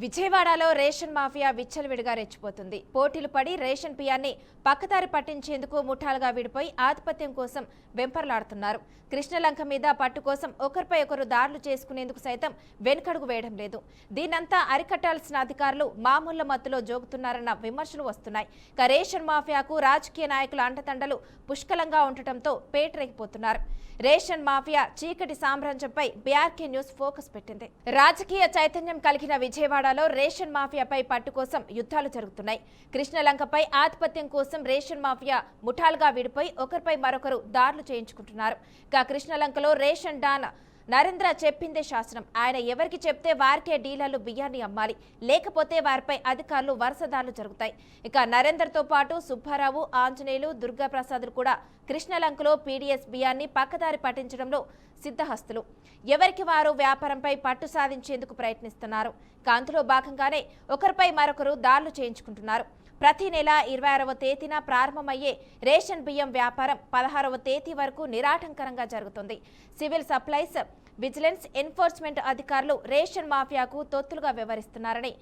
విజయవాడలో ration mafia విచ్చలవిడిగా రెచ్చిపోతుంది. పోటీలు పడి రేషన్ బియ్యాన్ని పక్కదారి పట్టించేందుకు ముఠాలుగా విడిపోయి ఆధిపత్యం కోసం వెంపర్లాడుతున్నారు. కృష్ణలంక మీద పట్టు కోసం ఒకరిపై ఒకరు దాడులు చేసుకునేందుకు సైతం వెనుకడుగు వేయడం లేదు. దీనంతా అరికట్టాల్సిన అధికారులు మామూళ్ల మత్తులో జోగుతున్నారన్న విమర్శలు వస్తున్నాయి. రేషన్ మాఫియాకు రాజకీయ నాయకుల అండదండలు పుష్కలంగా ఉండటంతో పేటరేగిపోతున్నారు. రేషన్ మాఫియా చీకటి సామ్రాజ్యంపై బీఆర్కే న్యూస్ ఫోకస్ పెట్టింది. రాజకీయ చైతన్యం కలిగిన విజయవాడలో రేషన్ మాఫియాపై పట్టు కోసం యుద్ధాలు జరుగుతున్నాయి. కృష్ణలంకపై ఆధిపత్యం కోసం రేషన్ మాఫియా ముఠాలుగా విడిపోయి ఒకరిపై మరొకరు దాడులు చేయించుకుంటున్నారు. కృష్ణలంకలో రేషన్ డాన్ నరేంద్ర చెప్పిందే శాసనం. ఆయన ఎవరికి చెప్తే వారికే డీలర్లు బియ్యాన్ని అమ్మాలి, లేకపోతే వారిపై అధికారులు వరుస దాడులు జరుగుతాయి. నరేంద్రతో పాటు సుబ్బారావు, ఆంజనేయులు, దుర్గాప్రసాదులు కూడా కృష్ణలంకలో పీడీఎస్ బియ్యాన్ని పక్కదారి పట్టించడంలో సిద్ధహస్తులు. ఎవరికి వారు వ్యాపారంపై పట్టు సాధించేందుకు ప్రయత్నిస్తున్నారు. అందులో భాగంగానే ఒకరిపై మరొకరు దాడులు చేయించుకుంటున్నారు. ప్రతి నెల 26వ తేదీన ప్రారంభమయ్యే రేషన్ బియ్యం వ్యాపారం 16వ తేదీ వరకు నిరాటంకరంగా జరుగుతుంది. సివిల్ సప్లైస్, విజిలెన్స్, ఎన్ఫోర్స్మెంట్ అధికారులు రేషన్ మాఫియాకు తొత్తులుగా వ్యవహరిస్తున్నారని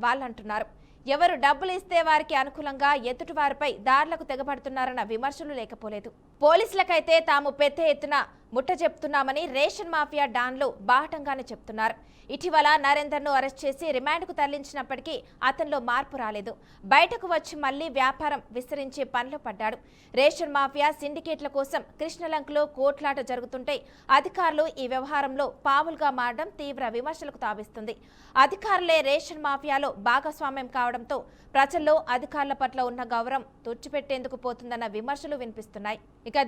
వాళ్ళంటున్నారు. ఎవరు డబ్బులు ఇస్తే వారికి అనుకూలంగా ఎదుటి వారిపై దాడులకు తెగబడుతున్నారన్న విమర్శలు లేకపోలేదు. పోలీసులకైతే తాము పెద్ద ఎత్తున ముట్ట చెప్తున్నామని రేషన్ మాఫియా డాన్లు బాహటంగానే చెప్తున్నారు. ఇటీవల నరేందర్ను అరెస్ట్ చేసి రిమాండ్కు తరలించినప్పటికీ అతనిలో మార్పు రాలేదు. బయటకు వచ్చి మళ్లీ వ్యాపారం విస్తరించే పనిలో పడ్డాడు. రేషన్ మాఫియా సిండికేట్ల కోసం కృష్ణలంకలో కోట్లాట జరుగుతుంటే అధికారులు ఈ వ్యవహారంలో పావులుగా మారడం తీవ్ర విమర్శలకు తావిస్తుంది. అధికారులే రేషన్ మాఫియాలో భాగస్వామ్యం కావడంతో ప్రజల్లో అధికారుల పట్ల ఉన్న గౌరవం తుడిచిపెట్టేందుకు పోతుందన్న విమర్శలు వినిపిస్తున్నాయి.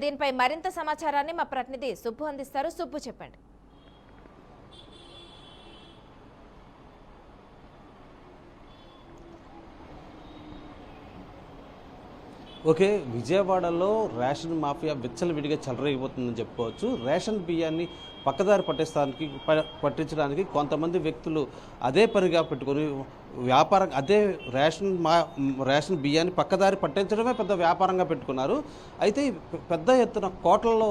దీనిపై మరింత సమాచారాన్ని మా ప్రతినిధి సుబ్బు అందిస్తారు. సుబ్బు, చెప్పండి. ఓకే, విజయవాడలో రేషన్ మాఫియా విచ్చలవిడిగా చెలరేగిపోతుందని చెప్పుకోవచ్చు. రేషన్ బియ్యాన్ని పక్కదారి పట్టించడానికి కొంతమంది వ్యక్తులు అదే పనిగా పెట్టుకొని వ్యాపారం అదే రేషన్ బియ్యాన్ని పక్కదారి పట్టించడమే పెద్ద వ్యాపారంగా పెట్టుకున్నారు. అయితే పెద్ద ఎత్తున కోట్లలో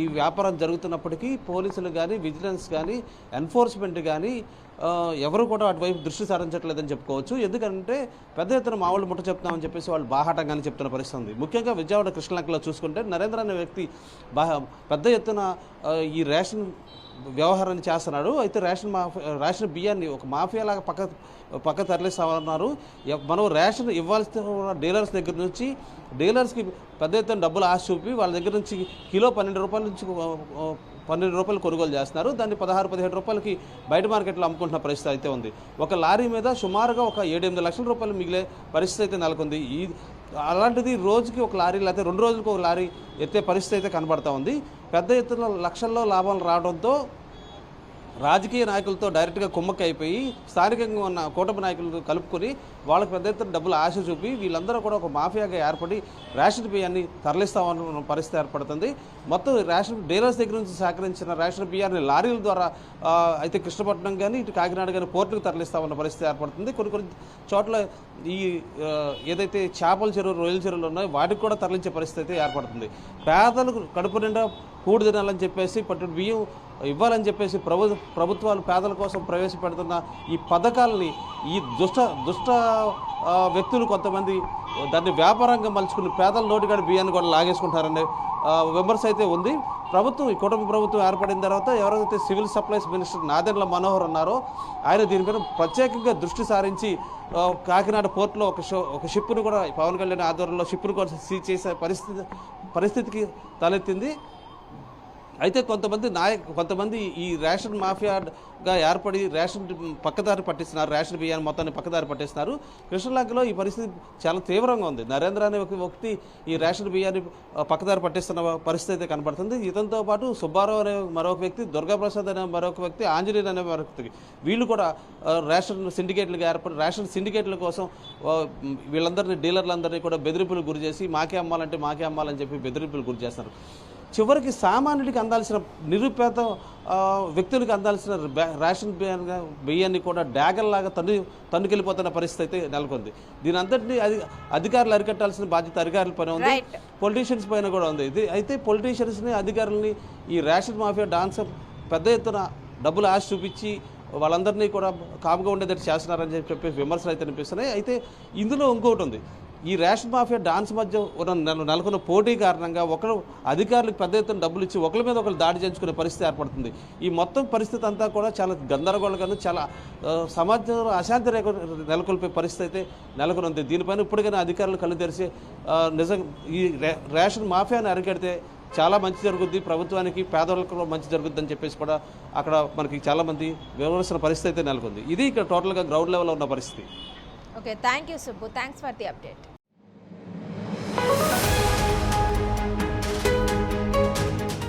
ఈ వ్యాపారం జరుగుతున్నప్పటికీ పోలీసులు కానీ, విజిలెన్స్ కానీ, ఎన్ఫోర్స్మెంట్ కానీ ఎవరు కూడా అటువైపు దృష్టి సారించట్లేదని చెప్పుకోవచ్చు. ఎందుకంటే పెద్ద ఎత్తున మామూలు ముట్ట చెప్తున్నామని చెప్పేసి వాళ్ళు బాహాటంగానే చెప్తున్న పరిస్థితి ఉంది. ముఖ్యంగా విజయవాడ కృష్ణలంకలో చూసుకుంటే నరేంద్ర అనే వ్యక్తి పెద్ద ఎత్తున ఈ రేషన్ వ్యవహారాన్ని చేస్తున్నాడు. అయితే రేషన్ బియ్యాన్ని ఒక మాఫియాలాగా పక్క తరలిస్తామన్నారు. మనం రేషన్ ఇవ్వాల్సిన డీలర్స్ దగ్గర నుంచి డీలర్స్కి పెద్ద ఎత్తున డబ్బులు ఆశ చూపి వాళ్ళ దగ్గర నుంచి కిలో 12 రూపాయల నుంచి 12 రూపాయలు కొనుగోలు చేస్తున్నారు. దాన్ని 16-17 రూపాయలకి బయట మార్కెట్లో అమ్ముకుంటున్న పరిస్థితి అయితే ఉంది. ఒక లారీ మీద సుమారుగా ఒక 7-8 లక్షల రూపాయలు మిగిలే పరిస్థితి అయితే నెలకొంది. అలాంటిది రోజుకి ఒక లారీ, లేకపోతే 2 రోజులకు ఒక లారీ ఎత్తే పరిస్థితి అయితే కనబడతా ఉంది. పెద్ద ఎత్తున లక్షల్లో లాభాలు రావడంతో రాజకీయ నాయకులతో డైరెక్ట్గా కుమ్మక్క అయిపోయి స్థానికంగా ఉన్న కూటమి నాయకులతో కలుపుకొని వాళ్ళకి పెద్ద ఎత్తున డబ్బులు ఆశ చూపి వీళ్ళందరూ కూడా ఒక మాఫియాగా ఏర్పడి రేషన్ బియ్యాన్ని తరలిస్తామన్న పరిస్థితి ఏర్పడుతుంది. మొత్తం రేషన్ డీలర్స్ దగ్గర నుంచి సేకరించిన రేషన్ బియ్యాన్ని లారీల ద్వారా అయితే కృష్ణపట్నం కానీ, ఇటు కాకినాడ కానీ పోర్టుకు తరలిస్తామన్న పరిస్థితి ఏర్పడుతుంది. కొన్ని చోట్ల ఈ ఏదైతే చేపల చెరువులు, రొయ్యల చెరువులు ఉన్నాయో వాటికి కూడా తరలించే పరిస్థితి అయితే ఏర్పడుతుంది. పేదలకు కడుపు నిండా కూడు తినాలని చెప్పేసి, పట్టు బియ్యం ఇవ్వాలని చెప్పేసి ప్రభుత్వాలు పేదల కోసం ప్రవేశపెడుతున్న ఈ పథకాలని ఈ దుష్ట వ్యక్తులు కొంతమంది దాన్ని వ్యాపారంగా మలుచుకుని పేదల నోటికాడ బియ్యాన్ని కూడా లాగేసుకుంటారనే విమర్శ అయితే ఉంది. ఈ కుటుంబ ప్రభుత్వం ఏర్పడిన తర్వాత ఎవరైతే civil supplies minister Nadendla Manohar ఉన్నారో ఆయన దీనిపైన ప్రత్యేకంగా దృష్టి సారించి కాకినాడ పోర్టులో ఒక షిప్ను కూడా పవన్ కళ్యాణ్ ఆధ్వర్యంలో షిప్ను కూడా సీజ్ చేసే పరిస్థితికి తలెత్తింది. అయితే కొంతమంది ఈ రేషన్ మాఫియాగా ఏర్పడి రేషన్ పక్కదారి పట్టిస్తున్నారు. రేషన్ బియ్యాన్ని మొత్తాన్ని పక్కదారి పట్టిస్తున్నారు. కృష్ణలంకలో ఈ పరిస్థితి చాలా తీవ్రంగా ఉంది. నరేంద్ర అనే వ్యక్తి ఈ రేషన్ బియ్యాన్ని పక్కదారి పట్టిస్తున్న పరిస్థితి అయితే కనబడుతుంది. ఇతనితో పాటు సుబ్బారావు అనే మరొక వ్యక్తి, దుర్గాప్రసాద్ అనే మరొక వ్యక్తి, ఆంజనేయులు అనే మరొక వ్యక్తి, వీళ్ళు కూడా రేషన్ సిండికేట్లుగా ఏర్పడి రేషన్ సిండికేట్ల కోసం వీళ్ళందరినీ, డీలర్లందరినీ కూడా బెదిరింపులకు గురి చేసి మాకే అమ్మాలని చెప్పి బెదిరింపులకు గురి చేస్తున్నారు. చివరికి సామాన్యుడికి అందాల్సిన, నిరుపేద వ్యక్తులకు అందాల్సిన రేషన్ బియ్యాన్ని కూడా డ్యాగల్లాగా తన్నుకెళ్ళిపోతున్న పరిస్థితి అయితే నెలకొంది. దీని అంతటినీ అధికారులు అరికట్టాల్సిన బాధ్యత అధికారుల పైన ఉంది, పొలిటీషియన్స్ పైన కూడా ఉంది. అయితే పొలిటీషియన్స్ని, అధికారులని ఈ రేషన్ మాఫియా డాన్స్ పెద్ద ఎత్తున డబ్బులు ఆశ చూపించి వాళ్ళందరినీ కూడా కామ్గా ఉండేటట్టు చేస్తున్నారని చెప్పి విమర్శలు అయితే అనిపిస్తున్నాయి. అయితే ఇందులో ఇంకొకటి ఉంది. ఈ రేషన్ మాఫియా డాన్స్ మధ్య నెలకొన్న పోటీ కారణంగా ఒకరు అధికారులకు పెద్ద ఎత్తున డబ్బులు ఇచ్చి ఒకరి మీద ఒకరు దాడి చేయించుకునే పరిస్థితి ఏర్పడుతుంది. ఈ మొత్తం పరిస్థితి అంతా కూడా చాలా గందరగోళంగాను చాలా సమాజంలో అశాంతి నెలకొల్పే పరిస్థితి అయితే నెలకొని ఉంది. దీనిపైన ఇప్పటికైనా అధికారులు కళ్ళు తెరిచి నిజంగా ఈ రేషన్ మాఫియాని అరికడితే చాలా మంచి జరుగుద్ది, ప్రభుత్వానికి పేదవాళ్ళకు మంచి జరుగుద్ది అని చెప్పేసి కూడా అక్కడ మనకి చాలామంది వివరించిన పరిస్థితి అయితే నెలకొంది. ఇది ఇక్కడ టోటల్గా గ్రౌండ్ లెవెల్లో ఉన్న పరిస్థితి. Okay, thank you Subbu, thanks for the update.